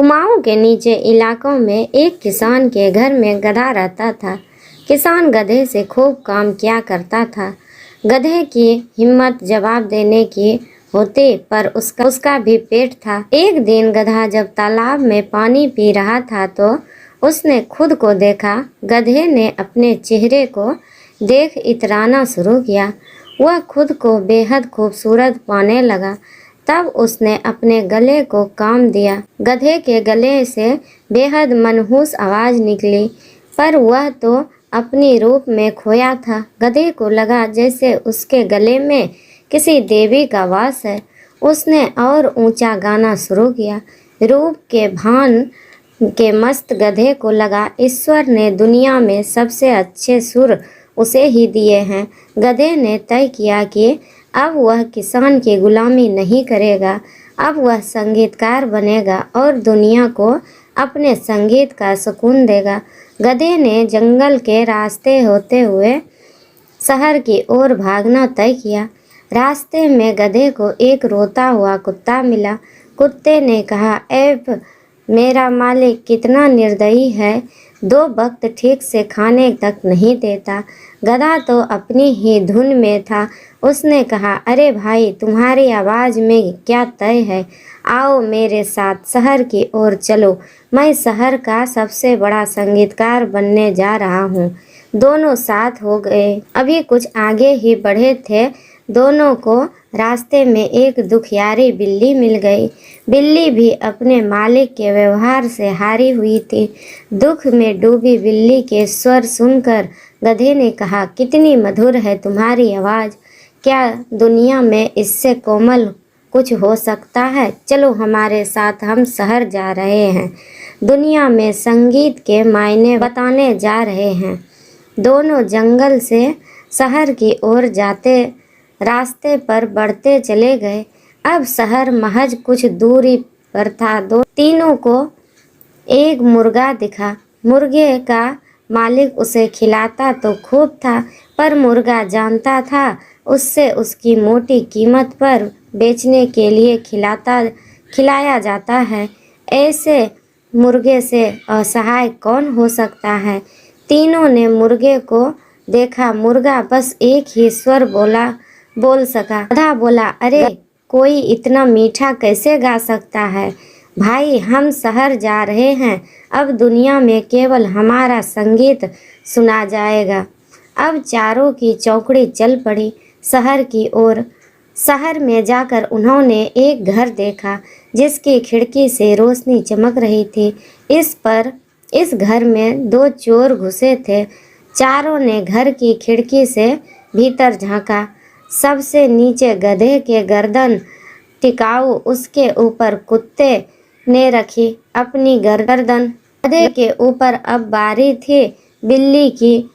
कुमाऊं के नीचे इलाकों में एक किसान के घर में गधा रहता था। किसान गधे से खूब काम किया करता था। गधे की हिम्मत जवाब देने की होती, पर उसका भी पेट था। एक दिन गधा जब तालाब में पानी पी रहा था तो उसने खुद को देखा। गधे ने अपने चेहरे को देख इतराना शुरू किया। वह खुद को बेहद खूबसूरत पाने लगा। तब उसने अपने गले को काम दिया। गधे के गले से बेहद मनहूस आवाज़ निकली, पर वह तो अपनी रूप में खोया था। गधे को लगा जैसे उसके गले में किसी देवी का वास है। उसने और ऊंचा गाना शुरू किया। रूप के भान के मस्त गधे को लगा ईश्वर ने दुनिया में सबसे अच्छे सुर उसे ही दिए हैं। गधे ने तय किया कि अब वह किसान की गुलामी नहीं करेगा। अब वह संगीतकार बनेगा और दुनिया को अपने संगीत का सुकून देगा। गधे ने जंगल के रास्ते होते हुए शहर की ओर भागना तय किया। रास्ते में गधे को एक रोता हुआ कुत्ता मिला। कुत्ते ने कहा, ऐ मेरा मालिक कितना निर्दयी है, 2 वक्त ठीक से खाने तक नहीं देता। गधा तो अपनी ही धुन में था। उसने कहा, अरे भाई, तुम्हारी आवाज़ में क्या तय है। आओ मेरे साथ शहर की ओर चलो। मैं शहर का सबसे बड़ा संगीतकार बनने जा रहा हूँ। दोनों साथ हो गए। अभी कुछ आगे ही बढ़े थे, दोनों को रास्ते में एक दुखियारी बिल्ली मिल गई। बिल्ली भी अपने मालिक के व्यवहार से हारी हुई थी। दुख में डूबी बिल्ली के स्वर सुनकर गधे ने कहा, कितनी मधुर है तुम्हारी आवाज़। क्या दुनिया में इससे कोमल कुछ हो सकता है। चलो हमारे साथ, हम शहर जा रहे हैं। दुनिया में संगीत के मायने बताने जा रहे हैं। दोनों जंगल से शहर की ओर जाते रास्ते पर बढ़ते चले गए। अब शहर महज कुछ दूरी पर था। तीनों को एक मुर्गा दिखा। मुर्गे का मालिक उसे खिलाता तो खूब था, पर मुर्गा जानता था उससे उसकी मोटी कीमत पर बेचने के लिए खिलाया जाता है। ऐसे मुर्गे से असहाय कौन हो सकता है। तीनों ने मुर्गे को देखा। मुर्गा बस एक ही स्वर बोल सका। गधा बोला, अरे कोई इतना मीठा कैसे गा सकता है। भाई, हम शहर जा रहे हैं। अब दुनिया में केवल हमारा संगीत सुना जाएगा। अब चारों की चौकड़ी चल पड़ी शहर की ओर। शहर में जाकर उन्होंने एक घर देखा जिसकी खिड़की से रोशनी चमक रही थी। इस घर में 2 चोर घुसे थे। चारों ने घर की खिड़की से भीतर झांका। सबसे नीचे गधे के गर्दन टिकाऊ, उसके ऊपर कुत्ते ने रखी अपनी गर्दन। गधे के ऊपर अब बारी थी बिल्ली की।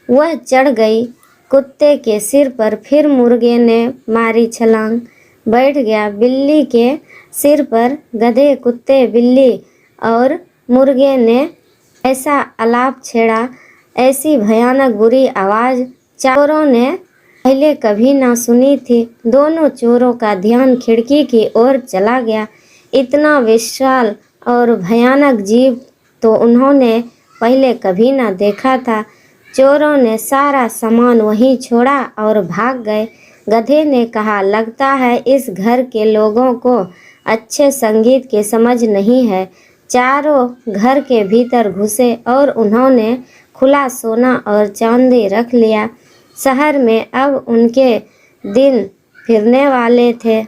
वह चढ़ गई कुत्ते के सिर पर। फिर मुर्गे ने मारी छलांग, बैठ गया बिल्ली के सिर पर। गधे, कुत्ते, बिल्ली और मुर्गे ने ऐसा आलाप छेड़ा, ऐसी भयानक बुरी आवाज़ चोरों ने पहले कभी ना सुनी थी। दोनों चोरों का ध्यान खिड़की की ओर चला गया। इतना विशाल और भयानक जीव तो उन्होंने पहले कभी ना देखा था। चोरों ने सारा सामान वहीं छोड़ा और भाग गए। गधे ने कहा, लगता है इस घर के लोगों को अच्छे संगीत की समझ नहीं है। चारों घर के भीतर घुसे और उन्होंने खुला सोना और चांदी रख लिया। शहर में अब उनके दिन फिरने वाले थे।